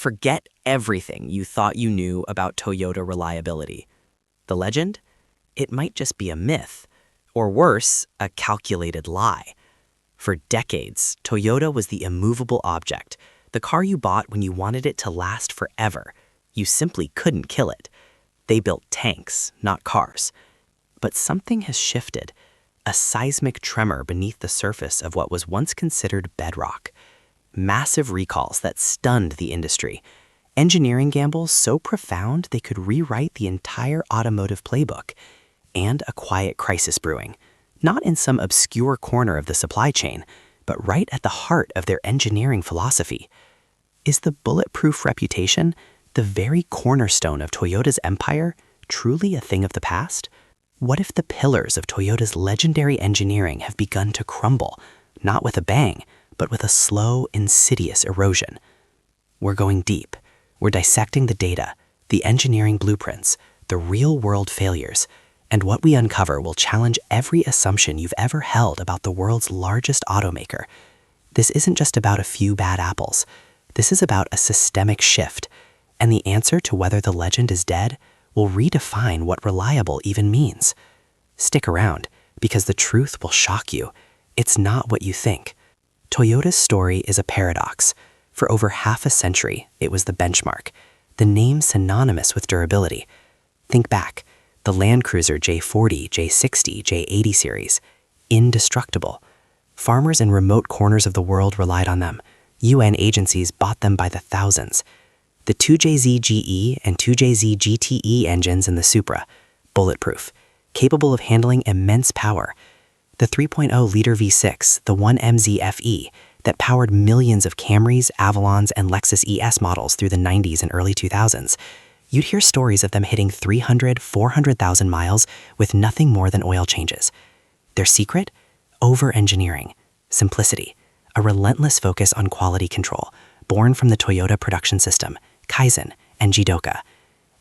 Forget everything you thought you knew about Toyota reliability. The legend? It might just be a myth, or worse, a calculated lie. For decades, Toyota was the immovable object, the car you bought when you wanted it to last forever. You simply couldn't kill it. They built tanks, not cars. But something has shifted, a seismic tremor beneath the surface of what was once considered bedrock. Massive recalls that stunned the industry. Engineering gambles so profound they could rewrite the entire automotive playbook. And a quiet crisis brewing, not in some obscure corner of the supply chain, but right at the heart of their engineering philosophy. Is the bulletproof reputation, the very cornerstone of Toyota's empire, truly a thing of the past? What if the pillars of Toyota's legendary engineering have begun to crumble, not with a bang, but with a slow, insidious erosion? We're going deep. We're dissecting the data, the engineering blueprints, the real-world failures, and what we uncover will challenge every assumption you've ever held about the world's largest automaker. This isn't just about a few bad apples. This is about a systemic shift, and the answer to whether the legend is dead will redefine what reliable even means. Stick around, because the truth will shock you. It's not what you think. Toyota's story is a paradox. For over half a century, it was the benchmark, the name synonymous with durability. Think back, the Land Cruiser J40, J60, J80 series, indestructible. Farmers in remote corners of the world relied on them. UN agencies bought them by the thousands. The 2JZ GE and 2JZ GTE engines in the Supra, bulletproof, capable of handling immense power. The 3.0-liter V6, the 1MZ FE, that powered millions of Camrys, Avalons, and Lexus ES models through the 90s and early 2000s. You'd hear stories of them hitting 300, 400,000 miles with nothing more than oil changes. Their secret? Over-engineering, simplicity, a relentless focus on quality control, born from the Toyota production system, Kaizen, and Jidoka.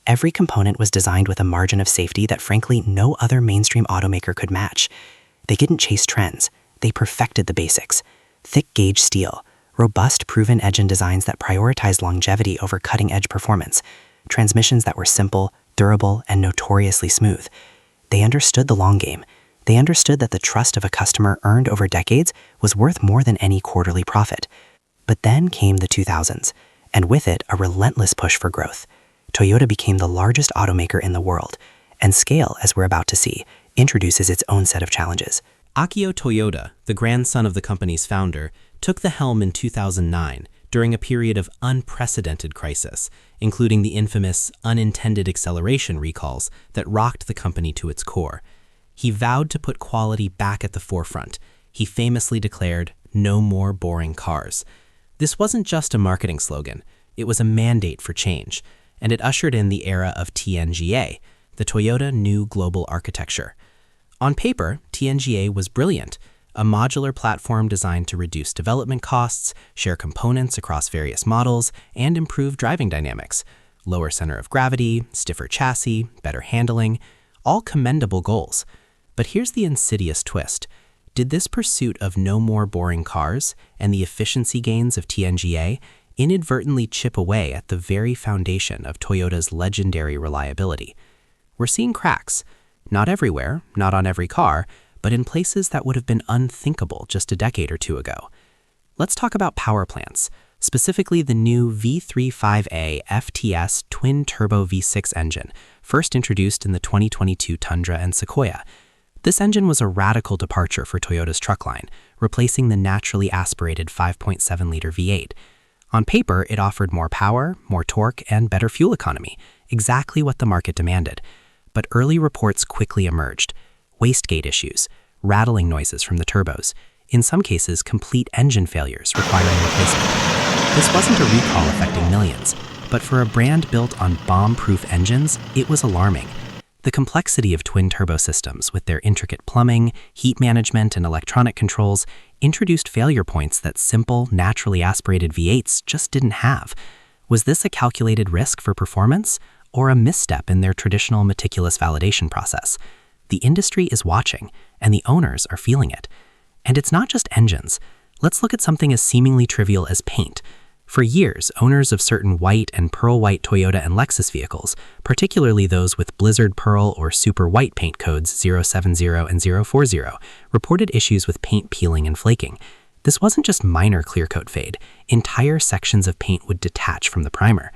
Every component was designed with a margin of safety that frankly no other mainstream automaker could match. They didn't chase trends, they perfected the basics. Thick gauge steel, robust proven engine designs that prioritized longevity over cutting-edge performance, transmissions that were simple, durable, and notoriously smooth. They understood the long game. They understood that the trust of a customer earned over decades was worth more than any quarterly profit. But then came the 2000s, and with it, a relentless push for growth. Toyota became the largest automaker in the world, and scale, as we're about to see, introduces its own set of challenges. Akio Toyoda, the grandson of the company's founder, took the helm in 2009 during a period of unprecedented crisis, including the infamous unintended acceleration recalls that rocked the company to its core. He vowed to put quality back at the forefront. He famously declared, "No more boring cars." This wasn't just a marketing slogan, it was a mandate for change, and it ushered in the era of TNGA, the Toyota New Global Architecture. On paper, TNGA was brilliant, a modular platform designed to reduce development costs, share components across various models, and improve driving dynamics. Lower center of gravity, stiffer chassis, better handling, all commendable goals. But here's the insidious twist. Did this pursuit of no more boring cars and the efficiency gains of TNGA inadvertently chip away at the very foundation of Toyota's legendary reliability? We're seeing cracks. Not everywhere, not on every car, but in places that would have been unthinkable just a decade or two ago. Let's talk about power plants, specifically the new V35A FTS twin-turbo V6 engine, first introduced in the 2022 Tundra and Sequoia. This engine was a radical departure for Toyota's truck line, replacing the naturally aspirated 5.7-liter V8. On paper, it offered more power, more torque, and better fuel economy, exactly what the market demanded. But early reports quickly emerged. Wastegate issues, rattling noises from the turbos, in some cases complete engine failures requiring replacement. This wasn't a recall affecting millions, but for a brand built on bomb-proof engines, it was alarming. The complexity of twin-turbo systems with their intricate plumbing, heat management, and electronic controls introduced failure points that simple, naturally aspirated V8s just didn't have. Was this a calculated risk for performance, or a misstep in their traditional meticulous validation process? The industry is watching, and the owners are feeling it. And it's not just engines. Let's look at something as seemingly trivial as paint. For years, owners of certain white and pearl white Toyota and Lexus vehicles, particularly those with Blizzard Pearl or Super White paint codes 070 and 040, reported issues with paint peeling and flaking. This wasn't just minor clear coat fade. Entire sections of paint would detach from the primer.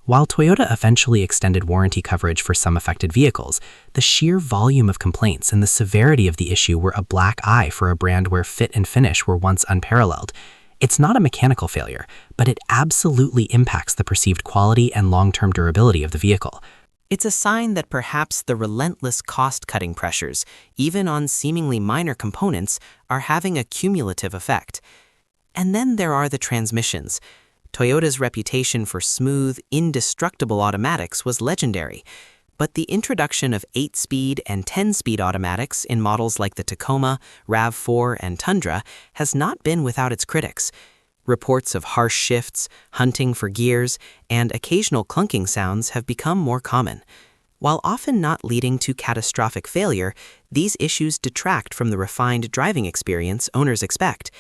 While Toyota eventually extended warranty coverage for some affected vehicles, the sheer volume of complaints and the severity of the issue were a black eye for a brand where fit and finish were once unparalleled. It's not a mechanical failure, but it absolutely impacts the perceived quality and long-term durability of the vehicle. It's a sign that perhaps the relentless cost-cutting pressures, even on seemingly minor components, are having a cumulative effect. And then there are the transmissions. Toyota's reputation for smooth, indestructible automatics was legendary, but the introduction of 8-speed and 10-speed automatics in models like the Tacoma, RAV4, and Tundra has not been without its critics. Reports of harsh shifts, hunting for gears, and occasional clunking sounds have become more common. While often not leading to catastrophic failure, these issues detract from the refined driving experience owners expect.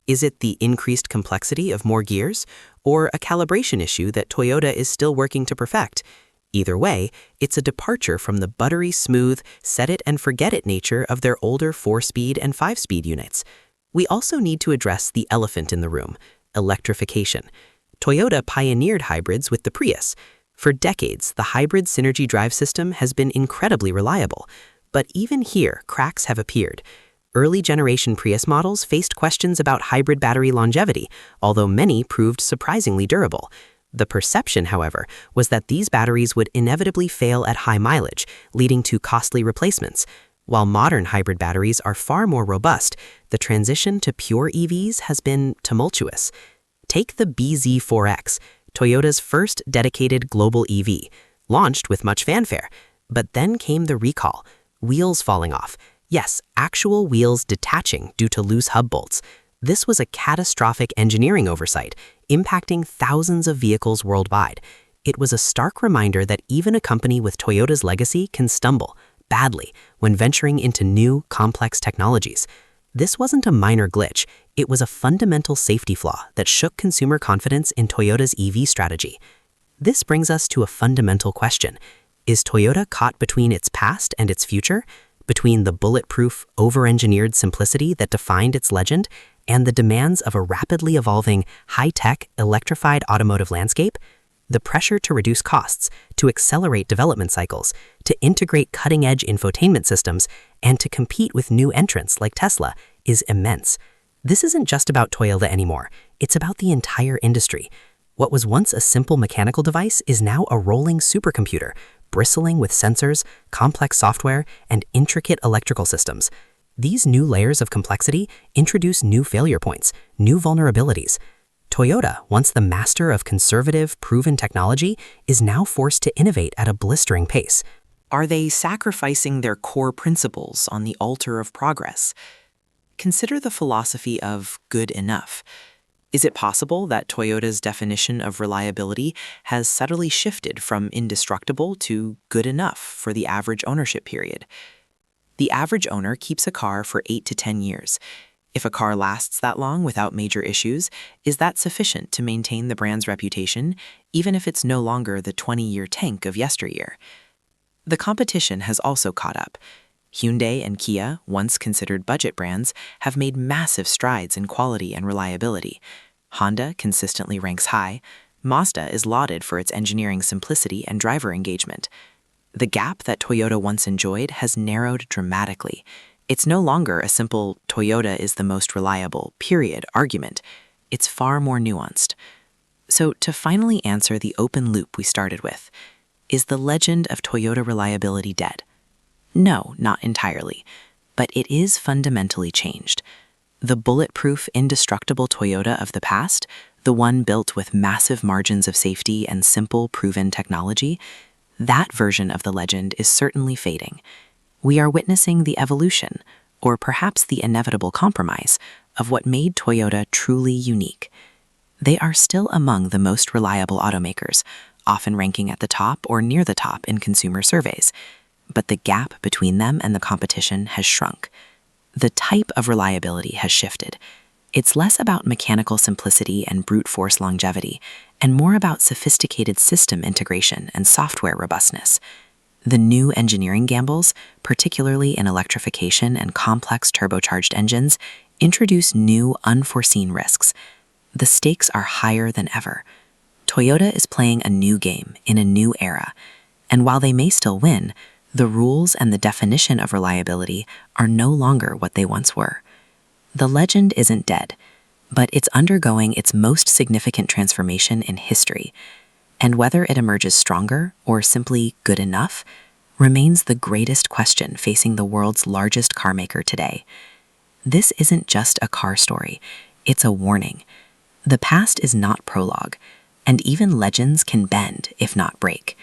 Is it the increased complexity of more gears, or a calibration issue that Toyota is still working to perfect? Either way, it's a departure from the buttery smooth, set-it-and-forget-it nature of their older 4-speed and 5-speed units. We also need to address the elephant in the room: electrification. Toyota pioneered hybrids with the Prius. For decades, the hybrid Synergy drive system has been incredibly reliable. But even here, cracks have appeared. Early generation Prius models faced questions about hybrid battery longevity, although many proved surprisingly durable. The perception, however, was that these batteries would inevitably fail at high mileage, leading to costly replacements. While modern hybrid batteries are far more robust, the transition to pure EVs has been tumultuous. Take the BZ4X, Toyota's first dedicated global EV, launched with much fanfare. But then came the recall, wheels falling off. Yes, actual wheels detaching due to loose hub bolts. This was a catastrophic engineering oversight, impacting thousands of vehicles worldwide. It was a stark reminder that even a company with Toyota's legacy can stumble badly when venturing into new, complex technologies. This wasn't a minor glitch, it was a fundamental safety flaw that shook consumer confidence in Toyota's EV strategy. This brings us to a fundamental question. Is Toyota caught between its past and its future? Between the bulletproof, over-engineered simplicity that defined its legend and the demands of a rapidly evolving, high-tech, electrified automotive landscape? The pressure to reduce costs, to accelerate development cycles, to integrate cutting-edge infotainment systems, and to compete with new entrants like Tesla is immense. This isn't just about Toyota anymore, it's about the entire industry. What was once a simple mechanical device is now a rolling supercomputer, bristling with sensors, complex software, and intricate electrical systems. These new layers of complexity introduce new failure points, new vulnerabilities. Toyota, once the master of conservative, proven technology, is now forced to innovate at a blistering pace. Are they sacrificing their core principles on the altar of progress? Consider the philosophy of good enough. Is it possible that Toyota's definition of reliability has subtly shifted from indestructible to good enough for the average ownership period? The average owner keeps a car for 8 to 10 years. If a car lasts that long without major issues, is that sufficient to maintain the brand's reputation, even if it's no longer the 20-year tank of yesteryear? The competition has also caught up. Hyundai and Kia, once considered budget brands, have made massive strides in quality and reliability. Honda consistently ranks high. Mazda is lauded for its engineering simplicity and driver engagement. The gap that Toyota once enjoyed has narrowed dramatically. It's no longer a simple Toyota is the most reliable, period, argument. It's far more nuanced. So to finally answer the open loop we started with, is the legend of Toyota reliability dead? No, not entirely, but it is fundamentally changed. The bulletproof, indestructible Toyota of the past, the one built with massive margins of safety and simple, proven technology, that version of the legend is certainly fading. We are witnessing the evolution, or perhaps the inevitable compromise, of what made Toyota truly unique. They are still among the most reliable automakers, often ranking at the top or near the top in consumer surveys. But the gap between them and the competition has shrunk. The type of reliability has shifted. It's less about mechanical simplicity and brute force longevity, and more about sophisticated system integration and software robustness. The new engineering gambles, particularly in electrification and complex turbocharged engines, introduce new, unforeseen risks. The stakes are higher than ever. Toyota is playing a new game in a new era, and while they may still win, the rules and the definition of reliability are no longer what they once were. The legend isn't dead, but it's undergoing its most significant transformation in history, and whether it emerges stronger or simply good enough remains the greatest question facing the world's largest carmaker today. This isn't just a car story, it's a warning. The past is not prologue, and even legends can bend, if not break.